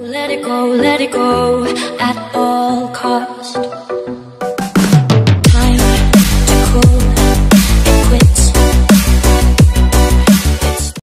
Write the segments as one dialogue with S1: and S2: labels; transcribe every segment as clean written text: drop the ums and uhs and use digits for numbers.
S1: let it go at all cost. Time to cool, it quits. It's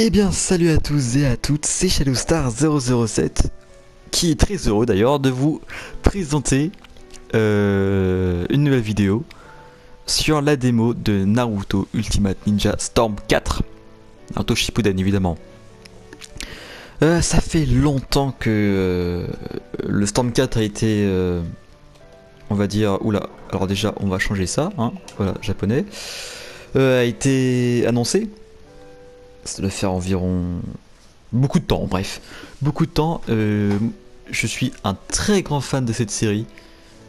S2: Eh bien salut à tous et à toutes, c'est ShadowStar007 qui est très heureux d'ailleurs de vous présenter une nouvelle vidéo sur la démo de Naruto Ultimate Ninja Storm 4. Naruto Shippuden évidemment. Ça fait longtemps que le Storm 4 a été, on va dire, oula, alors déjà on va changer ça, hein, voilà, japonais, a été annoncé. Ça doit faire environ beaucoup de temps, bref, beaucoup de temps. Je suis un très grand fan de cette série.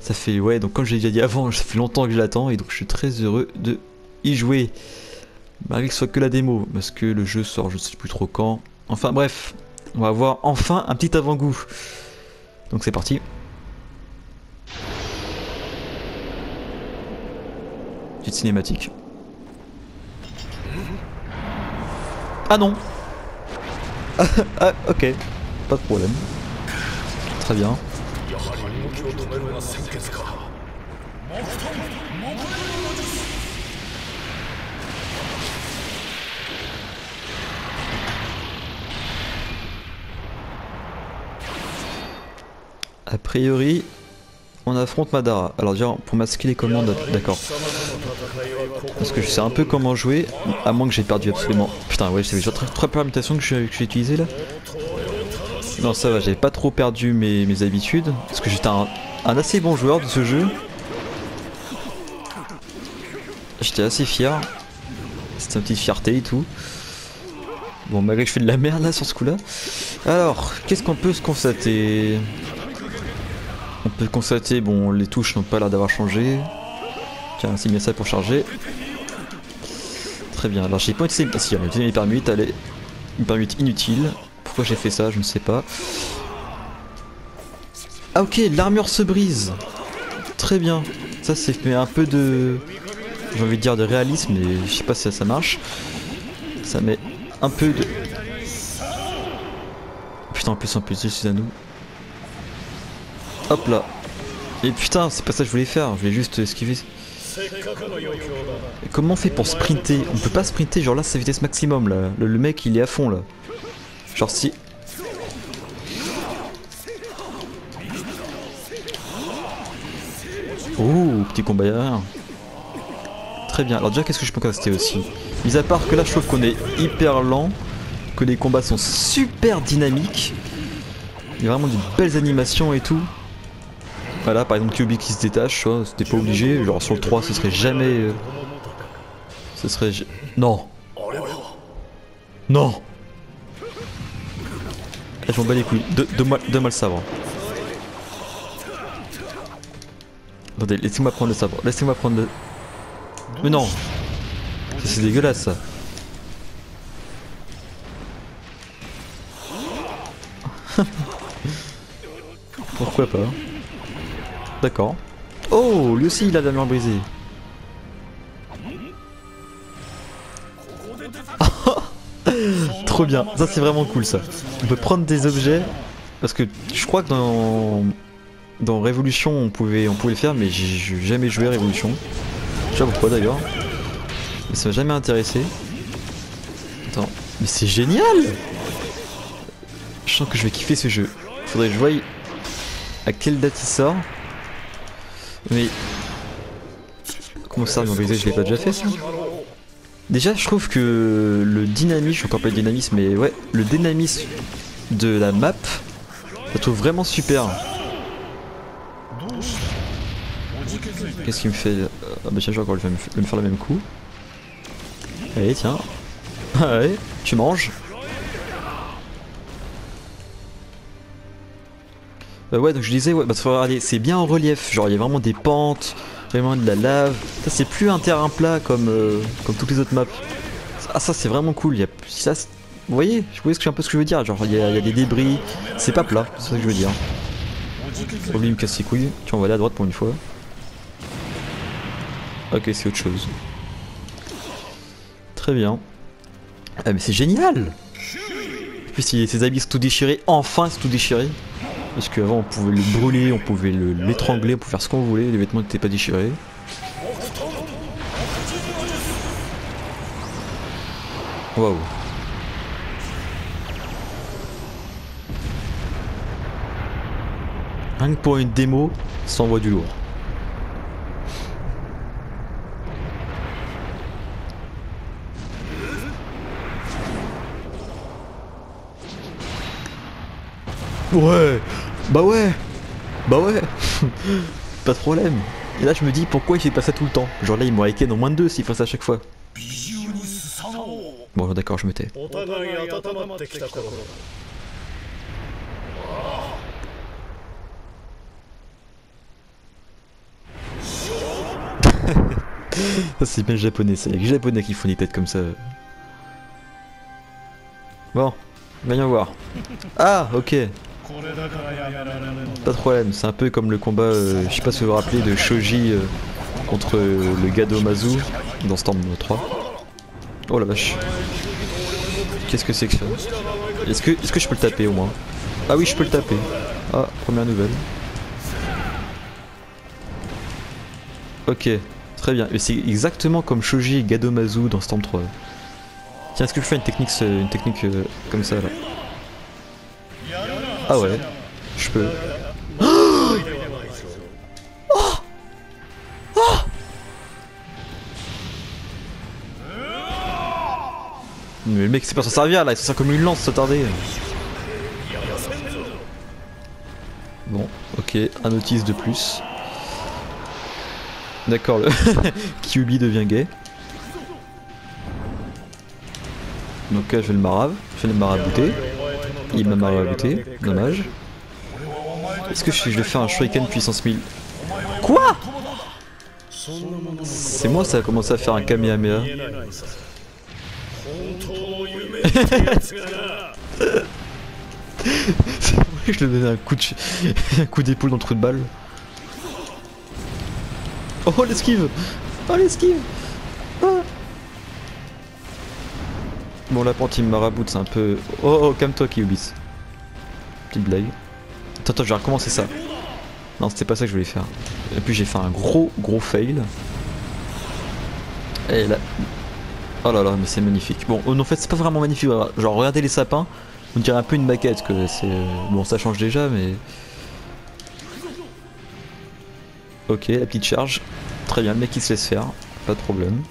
S2: Ça fait, ouais, donc comme j'ai déjà dit avant, ça fait longtemps que je l'attends et donc je suis très heureux de y jouer. Malgré que ce soit que la démo, parce que le jeu sort je ne sais plus trop quand. Enfin bref, on va avoir enfin un petit avant-goût. Donc c'est parti. Petite cinématique. Ah non. Ah ok, pas de problème. Très bien. A priori, on affronte Madara. Alors déjà, pour masquer les commandes, d'accord. Parce que je sais un peu comment jouer, à moins que j'ai perdu absolument. Putain, ouais, c'est déjà très peu l'imitation que j'ai utilisé là. Non, ça va, j'avais pas trop perdu mes habitudes. Parce que j'étais un assez bon joueur de ce jeu. J'étais assez fier. C'était une petite fierté et tout. Bon, malgré que je fais de la merde là sur ce coup là. Alors, qu'est-ce qu'on peut se constater? On peut constater, bon, les touches n'ont pas l'air d'avoir changé. Tiens, c'est bien ça pour charger. Très bien, alors j'ai pas utilisé. Ah si, on a utilisé l'hyper 8, allez. Hyper 8 inutile. Pourquoi j'ai fait ça, je ne sais pas. Ah ok, l'armure se brise. Très bien. Ça c'est fait un peu de... j'ai envie de dire de réalisme, mais je sais pas si ça marche. Ça met un peu de... Putain, en plus je suis à nous. Hop là. Et putain, c'est pas ça que je voulais faire, je voulais juste esquiver. Et comment on fait pour sprinter? On peut pas sprinter, genre là c'est vitesse maximum là. Le mec il est à fond là. Genre si... Oh, petit combat aérien. Très bien, alors déjà qu'est-ce que je peux constater aussi? Mis à part que là je trouve qu'on est hyper lent, que les combats sont super dynamiques. Il y a vraiment de belles animations et tout. Voilà, par exemple Kyuubi qui se détache, c'était pas obligé, genre sur le 3 ce serait jamais... ce serait... Non. Non. Je m'en bats les couilles, donne-moi le sabre. Attendez, laissez-moi prendre le sabre, laissez-moi prendre le... Mais non. C'est dégueulasse ça. Pourquoi pas? D'accord. Oh, lui aussi il a la main brisée. Trop bien, ça c'est vraiment cool ça. On peut prendre des objets, parce que je crois que dans Révolution on pouvait le faire, mais j'ai jamais joué à Révolution. Je sais pas pourquoi d'ailleurs. Mais ça m'a jamais intéressé. Attends, mais c'est génial! Je sens que je vais kiffer ce jeu. Faudrait que je voie à quelle date il sort. Mais... Comment ça, mon baiser, je l'ai pas déjà fait ça? Déjà, je trouve que le dynamisme, je suis encore pas le dynamisme, mais ouais, le dynamisme de la map, je le trouve vraiment super. Qu'est-ce qu'il me fait? Ah bah tiens, je vais encore me faire le même coup. Allez, tiens. Allez, tu manges. Ouais, donc je disais, ouais, bah c'est bien en relief. Genre, il y a vraiment des pentes, vraiment de la lave. Ça, c'est plus un terrain plat comme toutes les autres maps. Ah, ça, c'est vraiment cool. Ça, vous voyez un peu ce que je veux dire. Genre, il y a des débris. C'est pas plat, c'est ça que je veux dire. Oh, lui, il me casse les couilles. Tiens, on va aller à droite pour une fois. Ok, c'est autre chose. Très bien. Ah, mais c'est génial! En plus, ses habits sont tout déchirés. Enfin, c'est tout déchiré. Parce qu'avant, on pouvait le brûler, on pouvait l'étrangler, on pouvait faire ce qu'on voulait. Les vêtements n'étaient pas déchirés. Waouh. Rien que pour une démo, ça envoie du lourd. Ouais. Bah ouais. Pas de problème. Et là je me dis pourquoi il fait pas ça tout le temps. Genre là il m'aurait ken en moins de 2 s'il fait ça à chaque fois. Bon d'accord, je me tais. Ça c'est bien japonais, c'est les japonais qui font des têtes comme ça. Bon, viens voir. Ah ok. Pas de problème, c'est un peu comme le combat, je sais pas si vous vous rappelez, de Shoji contre le Gadomazu dans Storm 3. Oh la vache. Qu'est-ce que c'est que ça? Est-ce que je peux le taper au moins? Ah oui, je peux le taper. Ah, première nouvelle. Ok, très bien. Et c'est exactement comme Shoji et Gadomazu dans Storm 3. Tiens, est-ce que je fais une technique comme ça là? Ah ouais, je peux. Oh, oh, mais le mec c'est pas s'en servir là, il se sert comme une lance, ça tardait. Bon, ok, un notice de plus. D'accord, le Kyubi devient gay. Donc là je vais le marabouter. Il m'a marabouté, dommage. Est-ce que je vais faire un shuriken puissance 1000? Quoi? C'est moi ça a commencé à faire un kamehameha. C'est vrai que je lui ai donné un coup d'épaule dans le trou de balle. Oh l'esquive! Oh l'esquive! Ah. Bon la pente il me maraboute, c'est un peu... Oh calme-toi Kyubis. Petite blague. Attends, je vais recommencer ça. Non c'était pas ça que je voulais faire. Et puis j'ai fait un gros fail. Et là... Oh là là mais c'est magnifique. Bon en fait c'est pas vraiment magnifique. Voilà. Genre regardez les sapins. On dirait un peu une maquette que c'est... Bon ça change déjà mais... Ok la petite charge. Très bien le mec il se laisse faire. Pas de problème.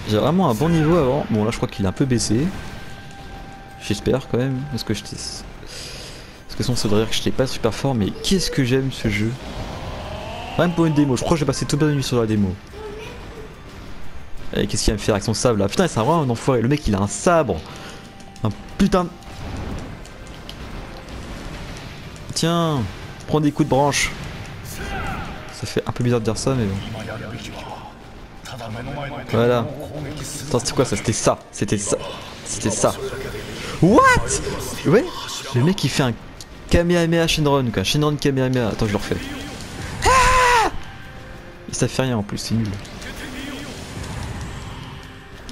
S2: J'ai vraiment un bon niveau avant. Bon là je crois qu'il est un peu baissé. J'espère quand même. Parce que sinon ça voudrait dire que j'étais pas super fort. Mais qu'est-ce que j'aime ce jeu. Même pour une démo. Je crois que j'ai passé toute la nuit sur la démo. Et qu'est-ce qu'il va me faire avec son sabre là? Putain c'est vraiment un enfoiré. Le mec il a un sabre. Un putain de... Tiens, prends des coups de branche. Ça fait un peu bizarre de dire ça mais bon. Voilà. Attends c'était quoi ça? C'était ça. C'était ça. C'était ça. What? Ouais. Le mec il fait un Kamehameha Shenron quoi. Shenron Kamehameha. Attends je le refais. Ah et ça fait rien en plus, c'est nul.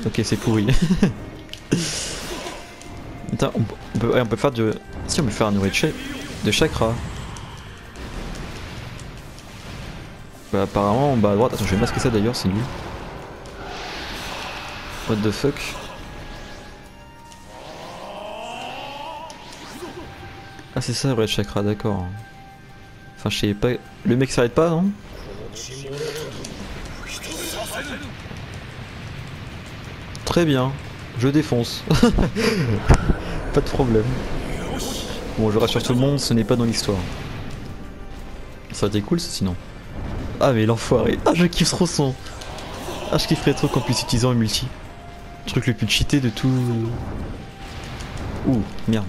S2: Ok c'est pourri. Attends, on peut faire de... Si on peut faire un nourriture de chakra. Bah apparemment en bas à droite, attends je vais masquer ça d'ailleurs, c'est nul. What the fuck? Ah c'est ça le vrai chakra, d'accord. Enfin je sais pas... Le mec s'arrête pas non? Très Très bien, je défonce. Pas de problème. Bon, je rassure tout le monde, ce n'est pas dans l'histoire. Ça aurait été cool ça sinon. Ah mais l'enfoiré. Ah je kiffe trop son. Ah je kifferais trop qu'on puisse utiliser en multi. Le truc le plus cheaté de tout. Ouh, merde.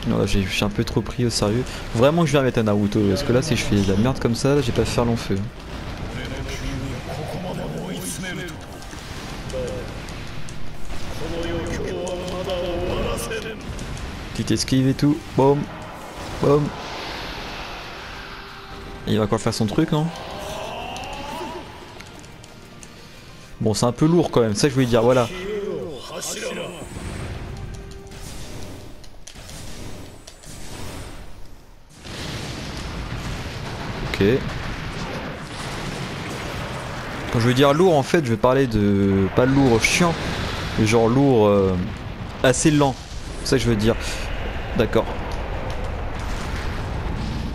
S2: Non, je suis un peu trop pris au sérieux. Vraiment que je vais remettre un Naruto, parce que là si je fais de la merde comme ça, là, j'ai pas faire long feu. Petite esquive et tout, boum, boum. Il va encore faire son truc, non? Bon, c'est un peu lourd quand même, c'est ça que je voulais dire, voilà. Ok. Quand je veux dire lourd, en fait, je vais parler de... pas lourd chiant, mais genre lourd assez lent. C'est ça que je veux dire. D'accord.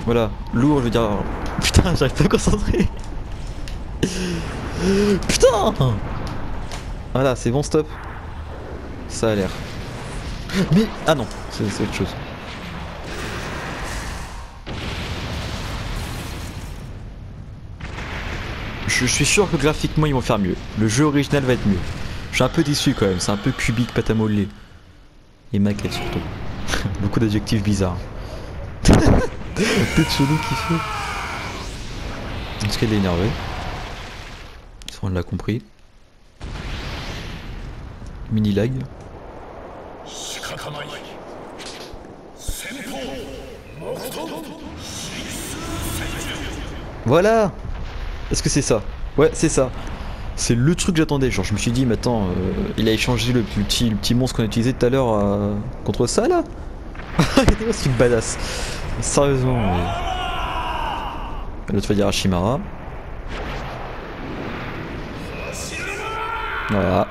S2: Voilà, lourd, je veux dire... Putain, j'arrive pas à me concentrer. Putain! Voilà, c'est bon, stop. Ça a l'air. Mais... Ah non, c'est autre chose. Je suis sûr que graphiquement ils vont faire mieux. Le jeu original va être mieux. Je suis un peu déçu quand même, c'est un peu cubique, pâte à modeler. Et maquette surtout. Beaucoup d'adjectifs bizarres. Peut-être chelou qui fait. Est-ce qu'elle est énervée? On l'a compris. Mini lag. Voilà. Est-ce que c'est ça? Ouais, c'est ça. C'est le truc que j'attendais. Genre, je me suis dit, mais attends, il a échangé le petit monstre qu'on a utilisé tout à l'heure contre ça là. C'est une badass. Sérieusement. L'autre va dire Hashimara. Voilà.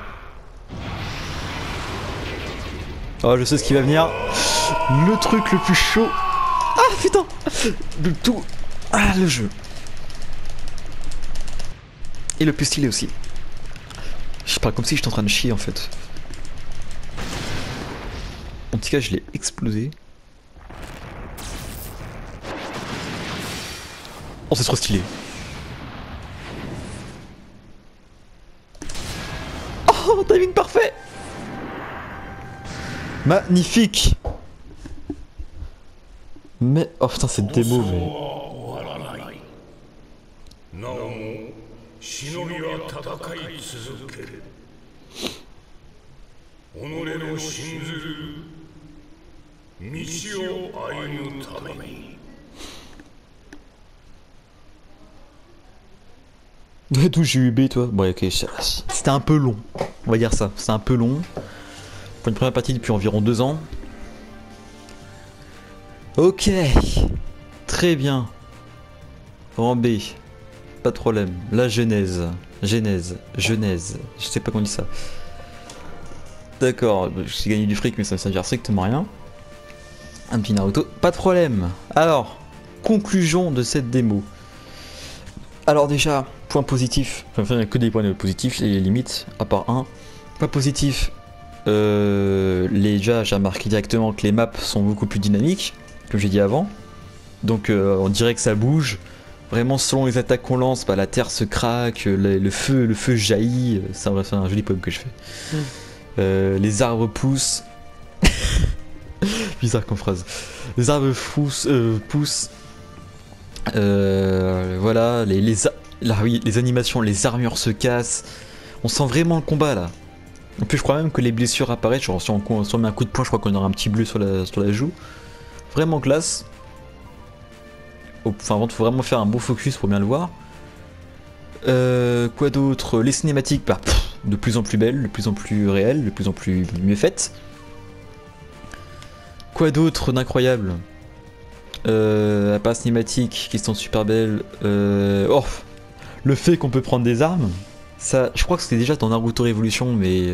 S2: Oh, je sais ce qui va venir. Le truc le plus chaud. Ah putain. De tout. Ah, le jeu. Et le plus stylé aussi. Je parle comme si j'étais en train de chier en fait. En tout cas, je l'ai explosé. Oh, c'est trop stylé. Oh, timing parfait. Magnifique. Mais... Oh putain, cette démo, mais... D'où j'ai eu B toi? Bon ok, c'était un peu long, on va dire ça, c'était un peu long. Pour une première partie depuis environ 2 ans. Ok, très bien. En B, pas de problème. La genèse, je sais pas comment on dit ça. D'accord, j'ai gagné du fric mais ça ne servira strictement à rien. Un petit Naruto, pas de problème. Alors, conclusion de cette démo. Alors déjà, point positif, enfin il n'y a que des points positifs et limites, à part un. Point positif, déjà j'ai remarqué directement que les maps sont beaucoup plus dynamiques, comme j'ai dit avant. Donc on dirait que ça bouge. Vraiment selon les attaques qu'on lance, bah, la terre se craque, le feu jaillit. C'est un joli poème que je fais. Les arbres poussent. Bizarre comme phrase. Les arbres poussent. Voilà, les animations, les armures se cassent. On sent vraiment le combat là. En plus, je crois même que les blessures apparaissent. Genre, si on met un coup de poing, je crois qu'on aura un petit bleu sur la joue. Vraiment classe. Enfin, il faut vraiment faire un bon focus pour bien le voir. Quoi d'autre? Les cinématiques, bah, de plus en plus belles, de plus en plus réelles, de plus en plus mieux faites. Quoi d'autre d'incroyable? À part cinématiques qui sont super belles. Oh, le fait qu'on peut prendre des armes, ça, je crois que c'était déjà dans Naruto Revolution, mais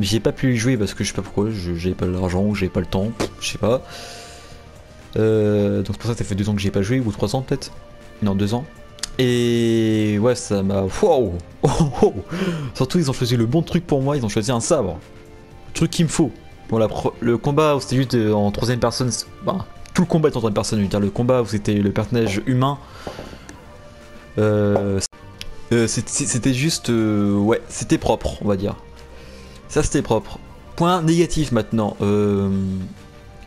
S2: j'ai pas pu y jouer parce que je sais pas pourquoi, j'avais pas l'argent ou j'avais pas le temps, je sais pas. Donc c'est pour ça que ça fait 2 ans que j'ai pas joué, ou 3 ans peut-être. Non, 2 ans. Et ouais, ça m'a... Wow. Oh, oh. Surtout, ils ont choisi le bon truc pour moi, ils ont choisi un sabre. Le truc qu'il me faut. Bon, le combat où c'était juste en troisième personne, bah, tout le combat est en troisième personne, je veux dire, le combat où c'était le personnage humain, c'était juste... ouais, c'était propre, on va dire. Ça, c'était propre. Point négatif maintenant.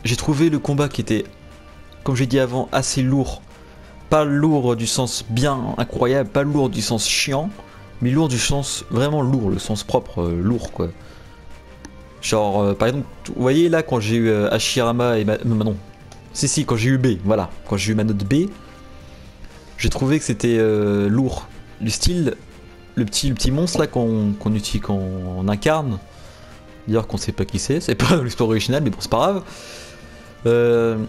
S2: J'ai trouvé le combat qui était, comme j'ai dit avant, assez lourd. Pas lourd du sens bien incroyable, pas lourd du sens chiant, mais lourd du sens vraiment lourd, le sens propre, lourd quoi. Genre, par exemple, vous voyez là quand j'ai eu Hashirama et non, si, quand j'ai eu B, voilà, quand j'ai eu ma note B, j'ai trouvé que c'était lourd. Le style, le petit monstre là qu'on utilise, qu'on incarne, d'ailleurs qu'on sait pas qui c'est pas dans l'histoire originale, mais bon, c'est pas grave.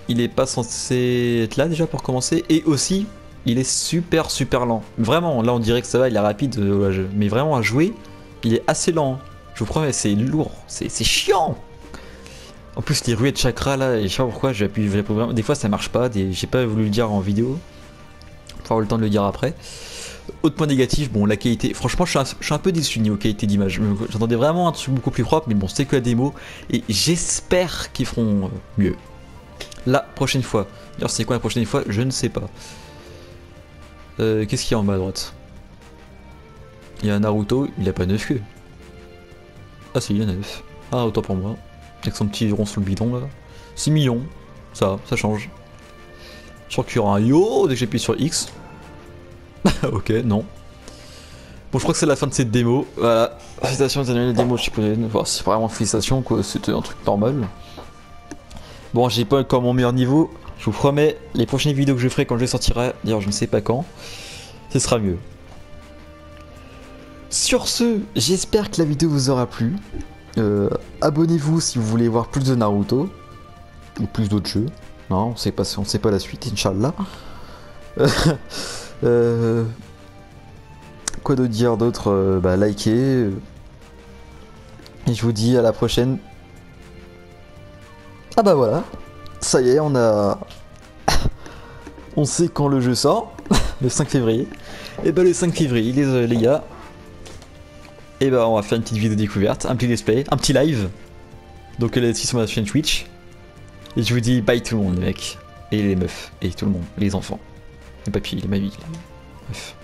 S2: Il est pas censé être là déjà pour commencer, et aussi il est super lent. Vraiment, là on dirait que ça va, il est rapide, mais vraiment à jouer, il est assez lent. Je vous promets, c'est lourd, c'est chiant. En plus les ruées de chakra là, je sais pas pourquoi, j'appuie vraiment. Des fois ça marche pas, j'ai pas voulu le dire en vidéo, pour avoir le temps de le dire après. Autre point négatif, bon la qualité, franchement je suis un peu déçu niveau qualité d'image. J'attendais vraiment un truc beaucoup plus propre, mais bon c'était que la démo, et j'espère qu'ils feront mieux. La prochaine fois. D'ailleurs, c'est quoi la prochaine fois? Je ne sais pas. Qu'est-ce qu'il y a en bas à droite? Il y a un Naruto, il a pas 9 queues. Ah si, il a 9. Ah, autant pour moi. Avec son petit rond sur le bidon là. 6 millions. Ça change. Je crois qu'il y aura un yo dès que j'appuie sur X. Ok, non. Bon, je crois que c'est la fin de cette démo. Voilà. Félicitations, vous avez la démo, je sais pas. Enfin, c'est vraiment félicitations quoi, c'était un truc normal. Bon, j'ai pas encore mon meilleur niveau, je vous promets, les prochaines vidéos que je ferai quand je les sortirai, d'ailleurs je ne sais pas quand, ce sera mieux. Sur ce, j'espère que la vidéo vous aura plu. Abonnez-vous si vous voulez voir plus de Naruto, ou plus d'autres jeux. Non, on sait pas la suite, Inch'Allah. Quoi d'autre dire d'autre? Bah, likez. Et je vous dis à la prochaine. Ah bah voilà, ça y est, on sait quand le jeu sort, le 5 février. Et bah le 5 février, les gars, et bah on va faire une petite vidéo découverte, un petit display, un petit live. Donc là-dessus sur ma chaîne Twitch. Et je vous dis bye tout le monde les mecs, et les meufs, et tout le monde, les enfants, les papis, les mamies, bref.